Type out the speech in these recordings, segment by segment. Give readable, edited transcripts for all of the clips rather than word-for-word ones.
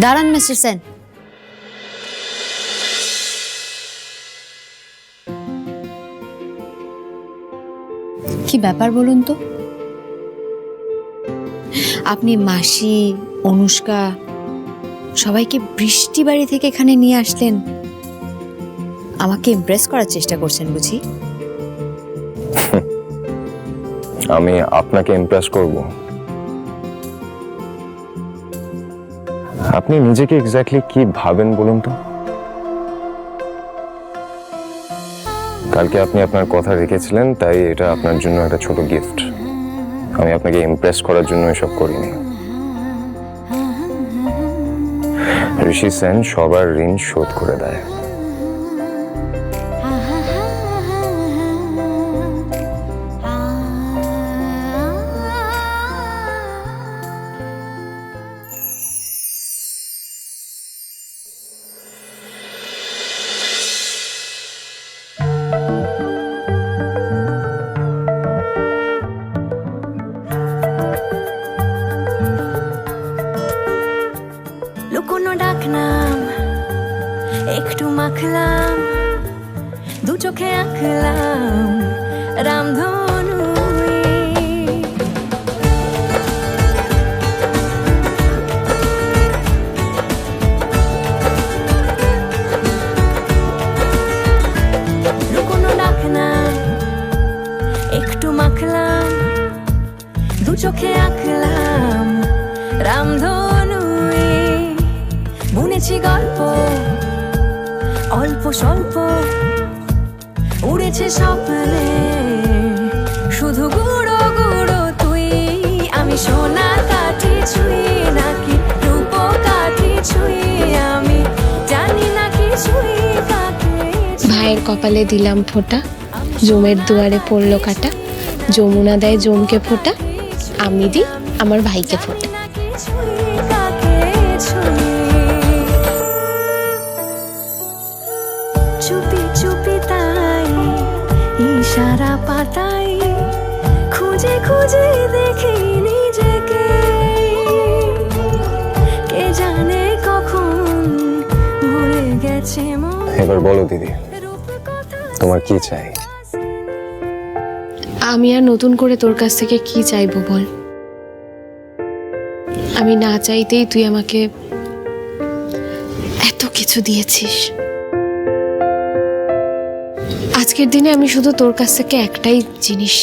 দাঁড়ান মিস্টার সেন। কি ব্যাপার বলুন তো? আপনি মাসি, অনুষ্কা সবাইকে বৃষ্টি বাড়ি থেকে এখানে নিয়ে আসলেন, আমাকে ইমপ্রেস করার চেষ্টা করছেন বুঝি? আমি আপনাকে ইমপ্রেস করব? আপনি নিজেকে এক্স্যাক্টলি কি ভাবেন বলুন তো? কালকে আপনি আপনার কথা রেখেছিলেন, তাই এটা আপনার জন্য একটা ছোট গিফট। আমি আপনাকে ইমপ্রেস করার জন্য এসব করিনি। ঋষি সেন সবার ঋণ শোধ করে দেয়। লুকোনো ডাকনাম একটু মাখলাম, দু চোখে আঁকলাম রামধনু। লুকোনো ডাকনাম একটু মাখলাম, দু চোখে আঁকলাম রামধনু। বুনেছি গল্প অল্প স্বল্প, উড়েছে স্বপ্নে শুধু গুঁড়ো গুঁড়ো তুই। আমি সোনা কাঠি ছুঁই নাকি রূপ কাঠি ছুঁই, আমি জানি না কিছুই কাকে। ভাইয়ের কপালে দিলাম ফোঁটা, জমের দুয়ারে পড়লো কাটা। যমুনা দেয় জমকে ফোঁটা, আমি দিই আমার ভাইকে ফোঁটা। চুপি চুপি তাই ইশারা পাতাই, খুঁজে খুঁজে দেখি নিজেকে। কে জানে কখন ভুলে গেছে মন। এবার বলো দিদি, তোমার কি চাই? আমি আর নতুন করে তোর কাছ থেকে কি চাইবো বল? আমি না চাইতেই তুই আমাকে এত কিছু দিয়েছিস। আজকের দিনে আমি শুধু তোর কাছ থেকে একটাই জিনিস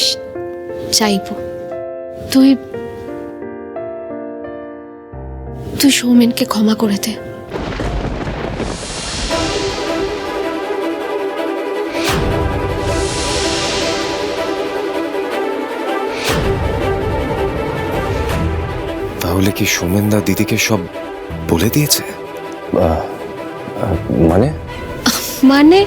চাইবো, তুই তুই সৌমেনকে ক্ষমা করে দে। তাহলে কি সৌমেনদা দিদিকে সব বলে দিয়েছে? মানে মানে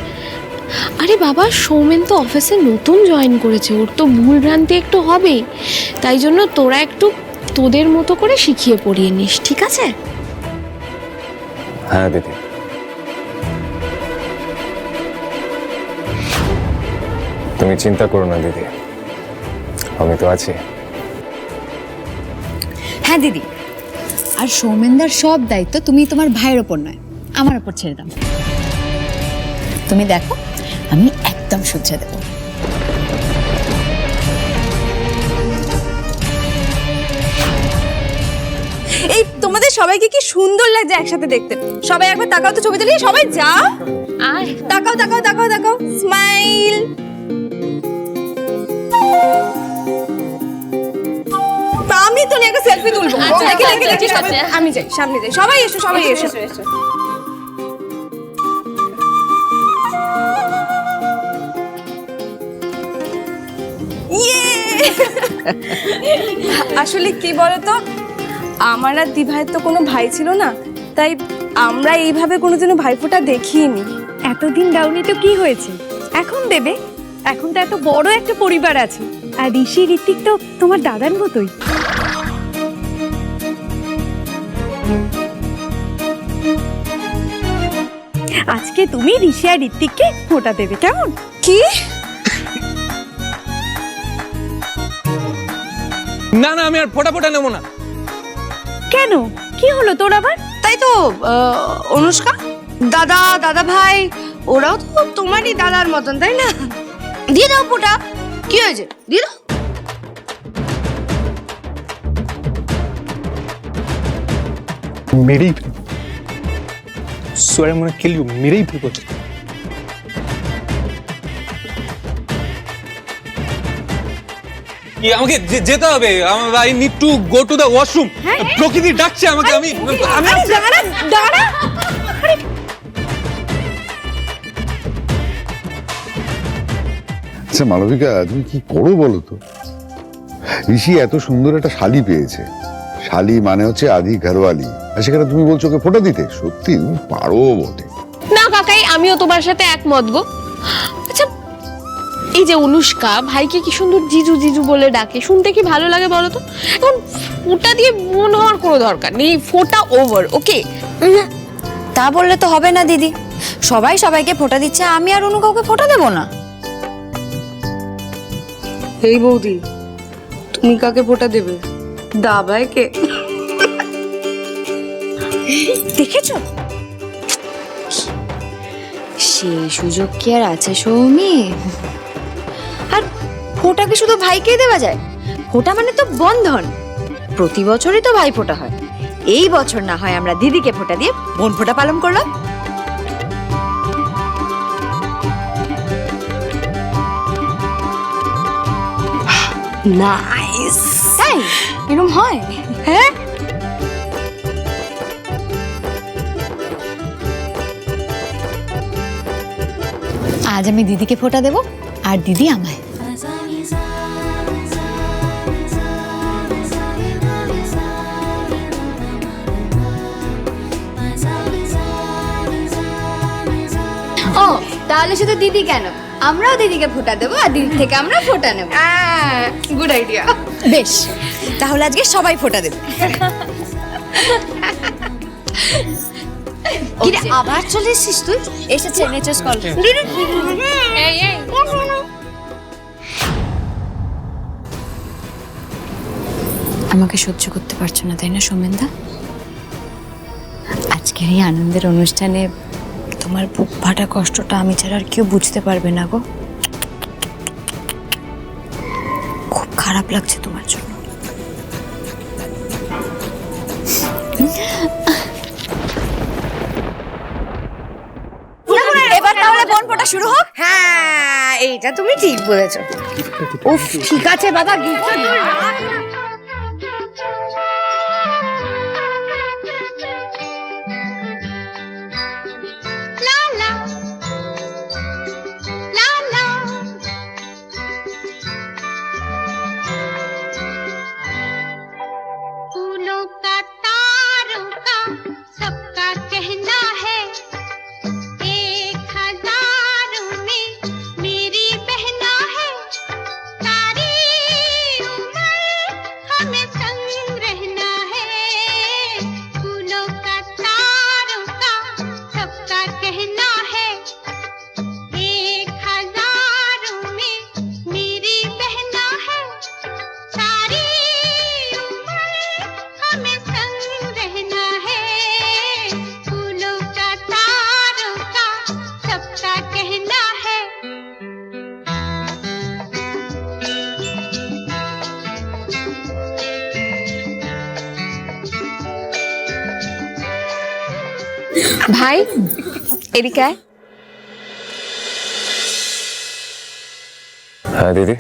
আরে বাবা, সৌমেন তো অফিসে নতুন জয়েন করেছে, ওর তো ভুল ভ্রান্তি একটু হবেই। তাই জন্য তোরা একটু তোদের মতো করে শিখিয়ে পড়িয়ে নিস, ঠিক আছে? হ্যাঁ দিদি। তুমি চিন্তা করো না দিদি, আমি তো আছি। হ্যাঁ দিদি, আর সৌমেনদার সব দায়িত্ব তুমি তোমার ভাইয়ের ওপর নয়, আমার ওপর ছেড়ে দাও। তুমি দেখো, আমি একদম শুধরে দেবো। এই তোমাদের সবাইকে কি সুন্দর লাগছে একসাথে দেখতে। সবাই একবার তাকাও তো ছবি তুলি, সবাই যাও। তাকাও তাকাও তাকাও তাকাও, স্মাইল। আমি তো একটা সেলফি তুলবো। আমি যাই, সামনে যাই। সবাই এসো, সবাই এসো। আসলে কি বলতো, আমার আর দিভাইয়ের তো কোনো ভাই ছিল না, তাই আমরা এইভাবে কোনোদিনও ভাইফোঁটা দেখিনি। এতদিন দাওনি তো কি হয়েছে, এখন দেবে। এখন তো এত বড় একটা পরিবার আছে, আর ঋষি ঋত্বিক তো তোমার দাদার মতোই। আজকে তুমি ঋষি আর ঋত্বিককে ফোঁটা দেবে, কেমন? কি? না না, আমি আর ফোঁটা নেবো না। কেন, কি হলো তোর আবার? তাই তো অনুষ্কা, দাদা ভাই ওরাও তো তোমারই দাদার মতন, তাই না? দিয়ে দাও ফোঁটা, কি হয়েছে, দিয়ে দাও। মেরেই সোয়ারে মনে কিল ইউ, মেরেই ফেলবো। আমাকে যেতে হবে, I need to go to the washroom. প্রকৃতি ডাকছে আমাকে, আমি দাঁড়া। আচ্ছা মালবিকা, তুমি কি করো বলো তো? ঋষি এত সুন্দর একটা শালি পেয়েছে, শালি মানে হচ্ছে আদি ঘরওয়ালি, আর সেখানে তুমি বলছো ওকে ফোঁটা দিতে? সত্যি তুমি পারো বটে। না কাকাই, আমিও তোমার সাথে একমত গো। আচ্ছা, এই যে অনুষ্কা ভাইকে কি সুন্দর জিজু জিজু বলে ডাকে, শুনতে কি ভালো লাগে বলো তো? এখন ফোঁটা দিয়ে বোন হওয়ার কোনো দরকার নেই, ফোঁটা ওভার, ওকে? তা বললে তো হবে না দিদি, সবাই সবাইকে ফোঁটা দিচ্ছে, আমি আর অনু কাউকে ফোঁটা দেবো না। এই বৌদি, তুমি কাকে ফোঁটা দেবে? দাবাইকে। দেখেছো, সেই সুযোগ কি আর আছে সৌমি? আর ফোঁটা কি শুধু ভাইকেই দেওয়া যায়? ফোঁটা মানে তো বন্ধন, প্রতি বছরই তো ভাই ফোঁটা হয়। এই বছর না হয় আমরা দিদিকে ফোঁটা দিয়ে বোন ফোঁটা পালন করলাম। নাইস। তাই এরকম হয়? হ্যাঁ, আজ আমি দিদিকে ফোঁটা দেব আর দিদি আমায়। ও তাহলে শুধু দিদি কেন, আমরাও দিদিকে ফোঁটা দেবো আর দিদি থেকে আমরা ফোঁটা নেব। Good idea. বেশ, তাহলে আজকে সবাই ফোঁটা দেবে। কিরে আবার চলে এসেছিস তুই? এসেছে নেচার্স কল। আমাকে সহ্য করতে পারছো না তাই না সৌমেনদা? আজকের এই আনন্দের অনুষ্ঠানে তোমার বুক ফাটা কষ্টটা আমি ছাড়া আর কেউ বুঝতে পারবে না গো। খুব খারাপ লাগছে তোমার জন্য। এবার তাহলে বোন ফোঁটা শুরু হোক। হ্যাঁ, এইটা তুমি ঠিক বলেছো। উফ, ঠিক আছে বাবা, গিফট फूलों का तारों का सबका कहना है, 1000 में मेरी बहना है, सारी उम्र हमें संग रहना है। फूलों का तारों का सबका कहना है, 1000 में मेरी बहना है, सारी हमें संग रहना है। फूलों का तारों का सबका कहना है। ভাই এদিকে আয়। হ্যাঁ দিদি।